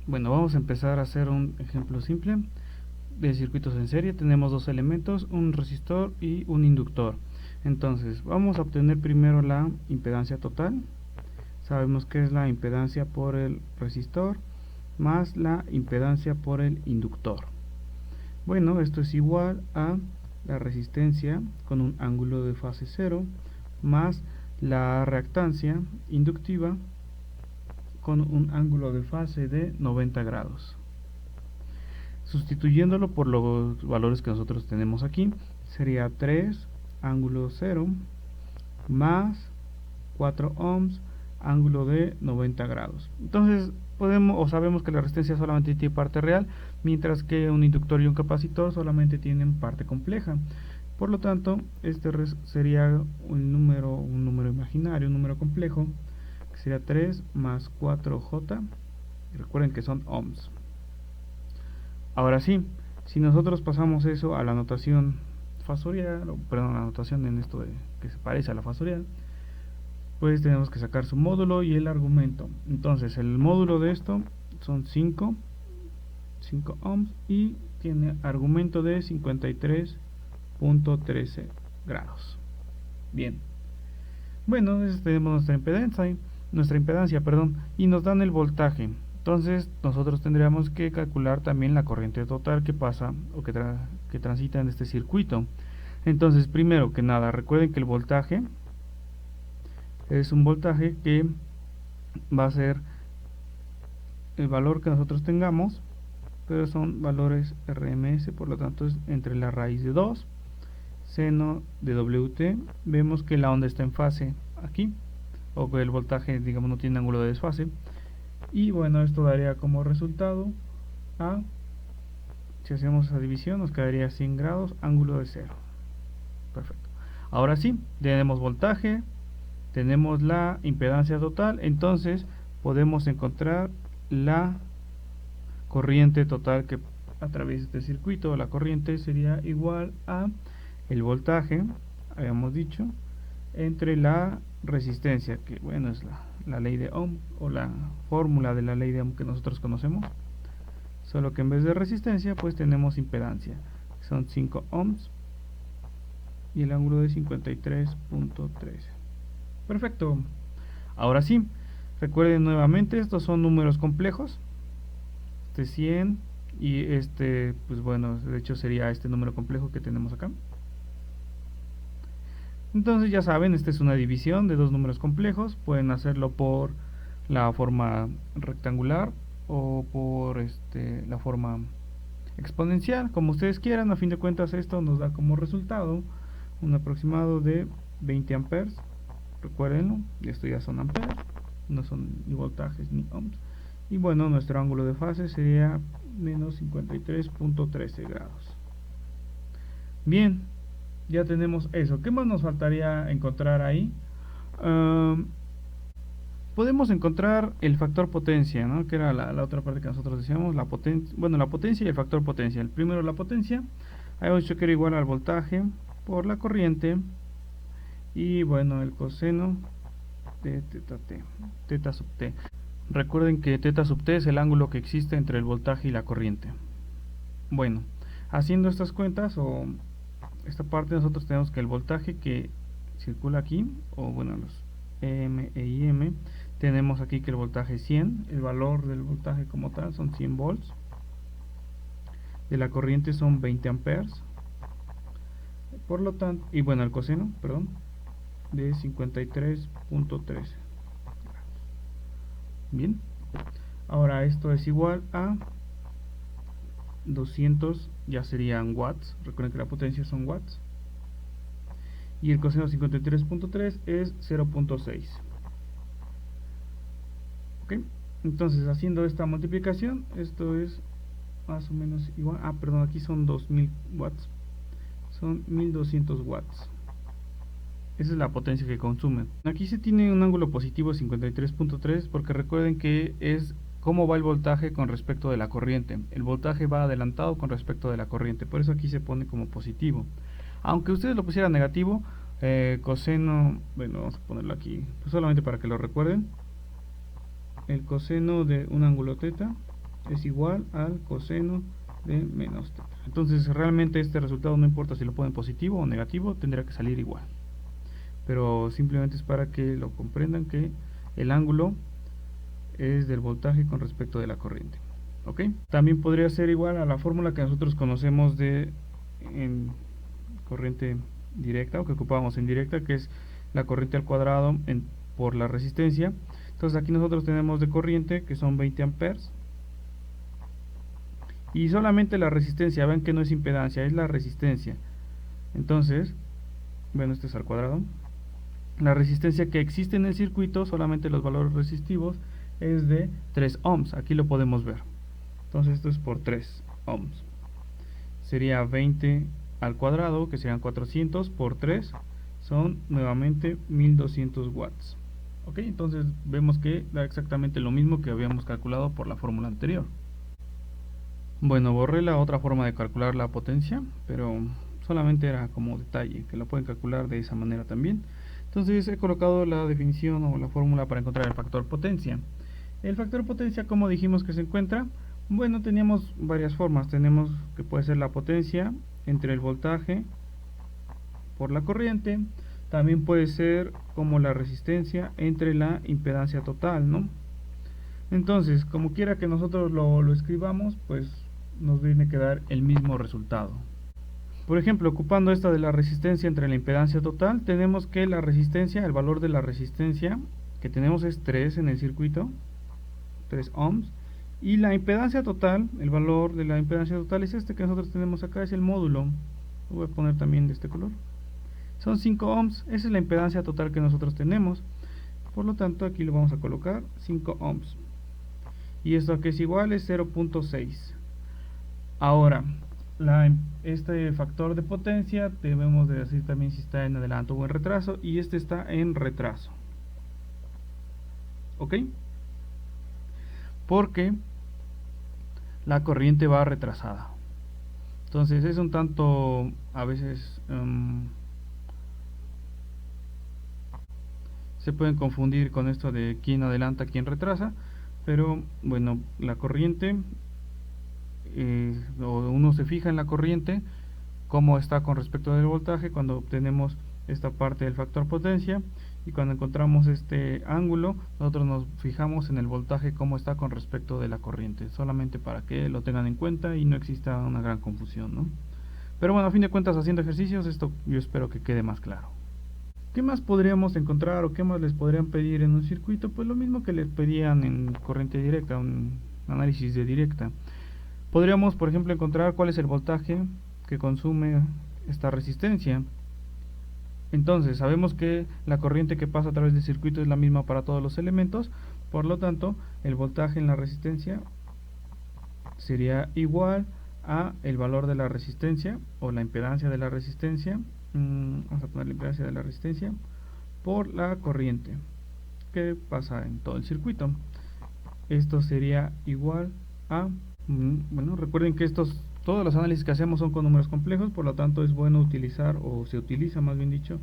Bueno, vamos a empezar a hacer un ejemplo simple de circuitos en serie. Tenemos dos elementos, un resistor y un inductor. Entonces, vamos a obtener primero la impedancia total. Sabemos que es la impedancia por el resistor más la impedancia por el inductor. Bueno, esto es igual a la resistencia con un ángulo de fase 0 más la reactancia inductiva con un ángulo de fase de 90 grados. Sustituyéndolo por los valores que nosotros tenemos aquí, sería 3 ángulo 0 más 4 ohms ángulo de 90 grados. Entonces sabemos que la resistencia solamente tiene parte real, mientras que un inductor y un capacitor solamente tienen parte compleja. Por lo tanto, este sería un número imaginario, un número complejo, que sería 3 más 4J. Recuerden que son ohms. Ahora sí, si nosotros pasamos eso a la notación fasorial, perdón, la notación en esto que se parece a la fasorial, pues tenemos que sacar su módulo y el argumento. Entonces el módulo de esto son 5 ohms y tiene argumento de 53.13 grados. Bien, bueno, tenemos nuestra impedancia, y nos dan el voltaje. Entonces nosotros tendríamos que calcular también la corriente total que pasa o que transita en este circuito. Entonces, primero que nada, recuerden que el voltaje es un voltaje que va a ser el valor que nosotros tengamos, pero son valores RMS, por lo tanto es entre la raíz de 2 seno de WT. Vemos que la onda está en fase aquí, o que el voltaje, digamos, no tiene ángulo de desfase, y bueno, esto daría como resultado a, si hacemos esa división, nos quedaría 100 grados ángulo de 0. Perfecto. Ahora sí, tenemos voltaje, tenemos la impedancia total, entonces podemos encontrar la corriente total que a través de este circuito. La corriente sería igual a el voltaje, habíamos dicho, entre la resistencia, que bueno, es la ley de Ohm, o la fórmula de la ley de Ohm que nosotros conocemos, solo que en vez de resistencia pues tenemos impedancia, son 5 ohms y el ángulo de 53.13. Perfecto. Ahora sí, recuerden nuevamente, estos son números complejos, este 100 y este, pues bueno, de hecho sería este número complejo que tenemos acá. Entonces ya saben, esta es una división de dos números complejos. Pueden hacerlo por la forma rectangular o por la forma exponencial, como ustedes quieran. A fin de cuentas esto nos da como resultado un aproximado de 20 amperes. Recuérdenlo, esto ya son amperes, no son ni voltajes ni ohms. Y bueno, nuestro ángulo de fase sería menos 53.13 grados. Bien, ya tenemos eso. ¿Qué más nos faltaría encontrar ahí? Podemos encontrar el factor potencia, ¿no? Que era la otra parte que nosotros decíamos, la potencia, bueno, la potencia y el factor potencia. El primero, la potencia, habíamos dicho que era igual al voltaje por la corriente, y bueno, el coseno de teta sub t. Recuerden que teta sub t es el ángulo que existe entre el voltaje y la corriente. Bueno, haciendo estas cuentas, o esta parte, nosotros tenemos que el voltaje que circula aquí, o bueno, los EM e IM, tenemos aquí que el voltaje es 100, el valor del voltaje como tal son 100 volts, de la corriente son 20 amperes, por lo tanto, y bueno, el coseno, perdón, de 53.13. Bien, ahora esto es igual a 200, ya serían watts. Recuerden que la potencia son watts, y el coseno de 53.3 es 0.6. ok, entonces haciendo esta multiplicación, esto es más o menos igual, perdón, aquí son 2000 watts, son 1200 watts. Esa es la potencia que consumen. Aquí se tiene un ángulo positivo 53.3 porque recuerden que es cómo va el voltaje con respecto de la corriente. El voltaje va adelantado con respecto de la corriente, por eso aquí se pone como positivo. Aunque ustedes lo pusieran negativo, coseno, bueno, vamos a ponerlo aquí pues solamente para que lo recuerden. El coseno de un ángulo teta es igual al coseno de menos θ. Entonces realmente este resultado, no importa si lo ponen positivo o negativo, tendría que salir igual. Pero simplemente es para que lo comprendan, que el ángulo es del voltaje con respecto de la corriente. ¿Ok? También podría ser igual a la fórmula que nosotros conocemos de en corriente directa, o que ocupábamos en directa, que es la corriente al cuadrado por la resistencia. Entonces aquí nosotros tenemos de corriente que son 20 amperes y solamente la resistencia, ven que no es impedancia, es la resistencia. Entonces, bueno, este es al cuadrado. La resistencia que existe en el circuito, solamente los valores resistivos, es de 3 ohms. Aquí lo podemos ver. Entonces esto es por 3 ohms. Sería 20 al cuadrado, que serían 400 por 3, son nuevamente 1200 watts. Ok, entonces vemos que da exactamente lo mismo que habíamos calculado por la fórmula anterior. Bueno, borré la otra forma de calcular la potencia, pero solamente era como detalle, que lo pueden calcular de esa manera también. Entonces he colocado la definición o la fórmula para encontrar el factor potencia. El factor potencia, como dijimos que se encuentra, bueno, teníamos varias formas. Tenemos que puede ser la potencia entre el voltaje por la corriente. También puede ser como la resistencia entre la impedancia total, ¿no? Entonces, como quiera que nosotros lo escribamos, pues nos viene a dar el mismo resultado. Por ejemplo, ocupando esta de la resistencia entre la impedancia total, tenemos que la resistencia, el valor de la resistencia que tenemos es 3 en el circuito, 3 ohms, y la impedancia total, el valor de la impedancia total es este que nosotros tenemos acá, es el módulo. Lo voy a poner también de este color. Son 5 ohms, esa es la impedancia total que nosotros tenemos. Por lo tanto, aquí lo vamos a colocar 5 ohms. Y esto que es igual es 0.6. Ahora, este factor de potencia debemos de decir también si está en adelanto o en retraso, y este está en retraso. ¿Ok? Porque la corriente va retrasada. Entonces es un tanto a veces se pueden confundir con esto de quién adelanta, quién retrasa, pero bueno, la corriente, uno se fija en la corriente cómo está con respecto del voltaje cuando obtenemos esta parte del factor potencia, y cuando encontramos este ángulo nosotros nos fijamos en el voltaje cómo está con respecto de la corriente, solamente para que lo tengan en cuenta y no exista una gran confusión, ¿no? Pero bueno, a fin de cuentas, haciendo ejercicios, esto yo espero que quede más claro. ¿Qué más podríamos encontrar o qué más les podrían pedir en un circuito? Pues lo mismo que les pedían en corriente directa, un análisis de directa. Podríamos, por ejemplo, encontrar cuál es el voltaje que consume esta resistencia. Entonces, sabemos que la corriente que pasa a través del circuito es la misma para todos los elementos, por lo tanto, el voltaje en la resistencia sería igual a el valor de la resistencia o la impedancia de la resistencia, vamos a poner la impedancia de la resistencia por la corriente que pasa en todo el circuito. Esto sería igual a, bueno, recuerden que todos los análisis que hacemos son con números complejos, por lo tanto es bueno utilizar, o se utiliza más bien dicho,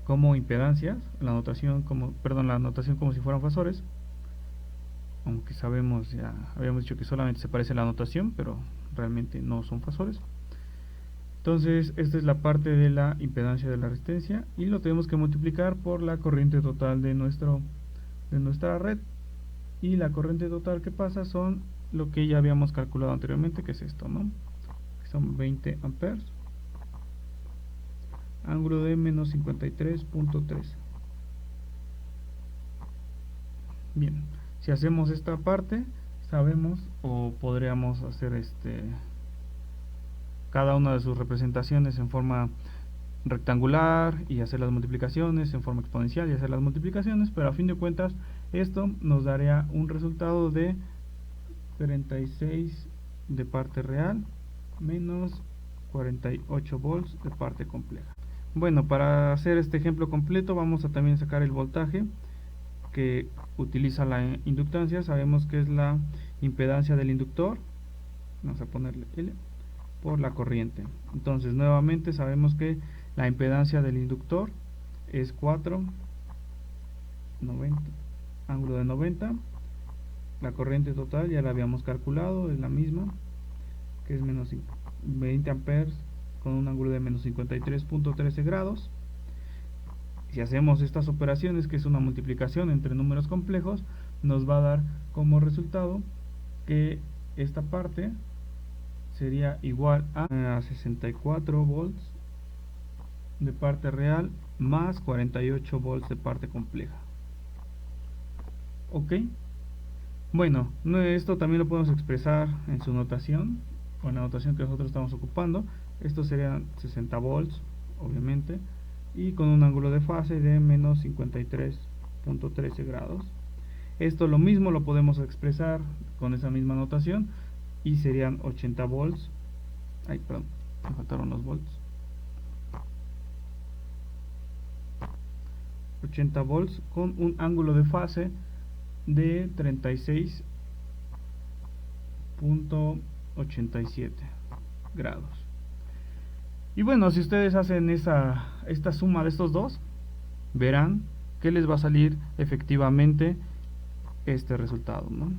como impedancias, la notación como si fueran fasores, aunque sabemos, ya habíamos dicho que solamente se parece a la notación, pero realmente no son fasores. Entonces esta es la parte de la impedancia de la resistencia, y lo tenemos que multiplicar por la corriente total de nuestra red, y la corriente total que pasa son lo que ya habíamos calculado anteriormente, que es esto, ¿no? Son 20 amperes, ángulo de menos 53.3. Bien, si hacemos esta parte, sabemos, o podríamos hacer cada una de sus representaciones en forma rectangular y hacer las multiplicaciones, en forma exponencial y hacer las multiplicaciones, pero a fin de cuentas esto nos daría un resultado de 36 de parte real menos 48 volts de parte compleja. Bueno, para hacer este ejemplo completo vamos a también sacar el voltaje que utiliza la inductancia. Sabemos que es la impedancia del inductor, vamos a ponerle L, por la corriente. Entonces nuevamente sabemos que la impedancia del inductor es 490, ángulo de 90, La corriente total ya la habíamos calculado, es la misma, que es menos 20 amperes con un ángulo de menos 53.13 grados. Si hacemos estas operaciones, que es una multiplicación entre números complejos, nos va a dar como resultado que esta parte sería igual a 64 volts de parte real más 48 volts de parte compleja. Ok, bueno, esto también lo podemos expresar en su notación o en la notación que nosotros estamos ocupando. Esto serían 60 volts, obviamente, y con un ángulo de fase de menos 53.13 grados. Esto lo mismo lo podemos expresar con esa misma notación y serían 80 volts. Ay, perdón, me faltaron los volts. 80 volts con un ángulo de fase de 36.87 grados. Y bueno, si ustedes hacen esta suma de estos dos, verán que les va a salir efectivamente este resultado, ¿no?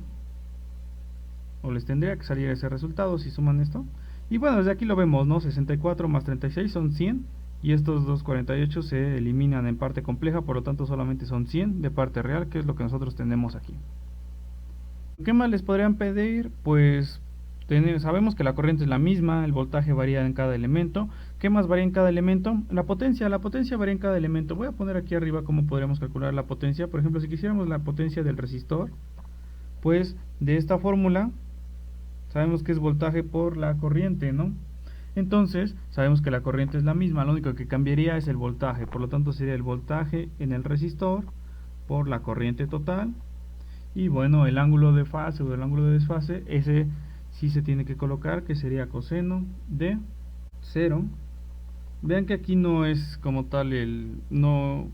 O les tendría que salir ese resultado si suman esto. Y bueno, desde aquí lo vemos, ¿no? 64 más 36 son 100. Y estos 248 se eliminan en parte compleja, por lo tanto solamente son 100 de parte real, que es lo que nosotros tenemos aquí. ¿Qué más les podrían pedir? Pues sabemos que la corriente es la misma, el voltaje varía en cada elemento. ¿Qué más varía en cada elemento? La potencia varía en cada elemento. Voy a poner aquí arriba cómo podríamos calcular la potencia. Por ejemplo, si quisiéramos la potencia del resistor, pues de esta fórmula sabemos que es voltaje por la corriente, ¿no? Entonces, sabemos que la corriente es la misma, lo único que cambiaría es el voltaje, por lo tanto sería el voltaje en el resistor por la corriente total. Y bueno, el ángulo de fase o el ángulo de desfase, ese sí se tiene que colocar, que sería coseno de 0. Vean que aquí no es como tal no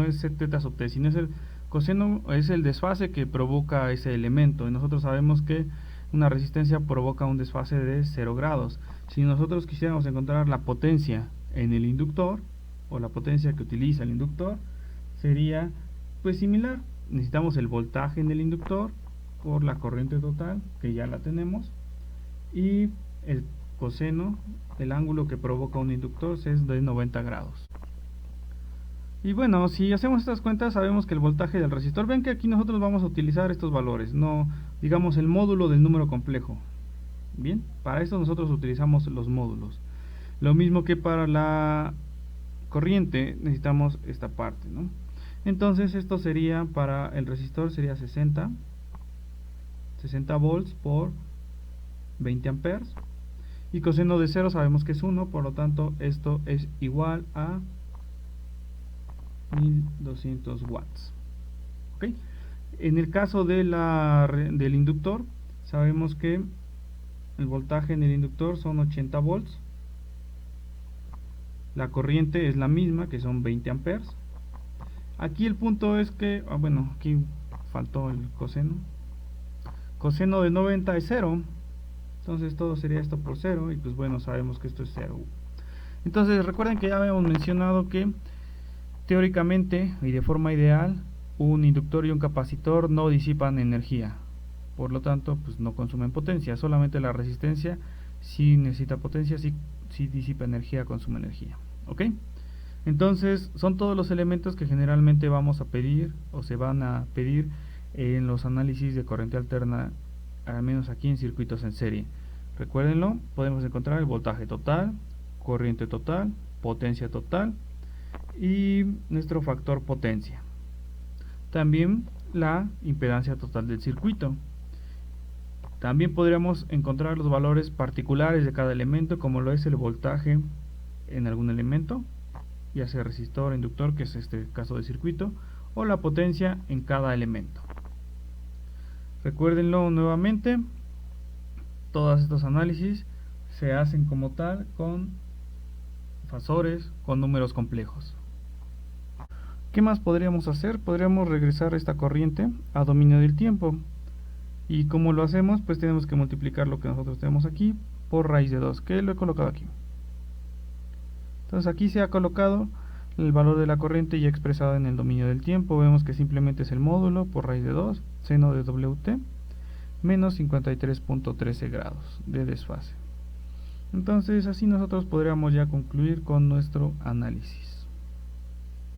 es θ sub t, sino es el coseno, es el desfase que provoca ese elemento. Y nosotros sabemos que una resistencia provoca un desfase de 0 grados. Si nosotros quisiéramos encontrar la potencia en el inductor, o la potencia que utiliza el inductor, sería pues similar. Necesitamos el voltaje en el inductor por la corriente total, que ya la tenemos, y el coseno, el ángulo que provoca un inductor, es de 90 grados. Y bueno, si hacemos estas cuentas, sabemos que el voltaje del resistor, ven que aquí nosotros vamos a utilizar estos valores, no digamos el módulo del número complejo. Bien, para esto nosotros utilizamos los módulos. Lo mismo que para la corriente, necesitamos esta parte, ¿no? Entonces esto sería, para el resistor sería 60 volts por 20 amperes. Y coseno de 0 sabemos que es 1, por lo tanto esto es igual a 1200 watts. ¿Okay? En el caso de del inductor, sabemos que el voltaje en el inductor son 80 volts. La corriente es la misma, que son 20 amperes. Aquí el punto es que, bueno, aquí faltó el coseno. Coseno de 90 es 0. Entonces todo sería esto por 0. Y pues bueno, sabemos que esto es 0. Entonces recuerden que ya habíamos mencionado que teóricamente y de forma ideal, un inductor y un capacitor no disipan energía. Por lo tanto, pues no consumen potencia. Solamente la resistencia sí necesita potencia, sí disipa energía, consume energía. ¿Ok? Entonces, son todos los elementos que generalmente vamos a pedir o se van a pedir en los análisis de corriente alterna, al menos aquí en circuitos en serie. Recuérdenlo, podemos encontrar el voltaje total, corriente total, potencia total y nuestro factor potencia. También la impedancia total del circuito. También podríamos encontrar los valores particulares de cada elemento, como lo es el voltaje en algún elemento, ya sea resistor, inductor, que es este caso de circuito, o la potencia en cada elemento. Recuérdenlo nuevamente, todos estos análisis se hacen como tal con fasores, con números complejos. ¿Qué más podríamos hacer? Podríamos regresar esta corriente a dominio del tiempo. ¿Y cómo lo hacemos? Pues tenemos que multiplicar lo que nosotros tenemos aquí por raíz de 2, que lo he colocado aquí. Entonces aquí se ha colocado El valor de la corriente ya expresado en el dominio del tiempo, vemos que simplemente es el módulo por raíz de 2, seno de WT, menos 53.13 grados de desfase. Entonces así nosotros podríamos ya concluir con nuestro análisis.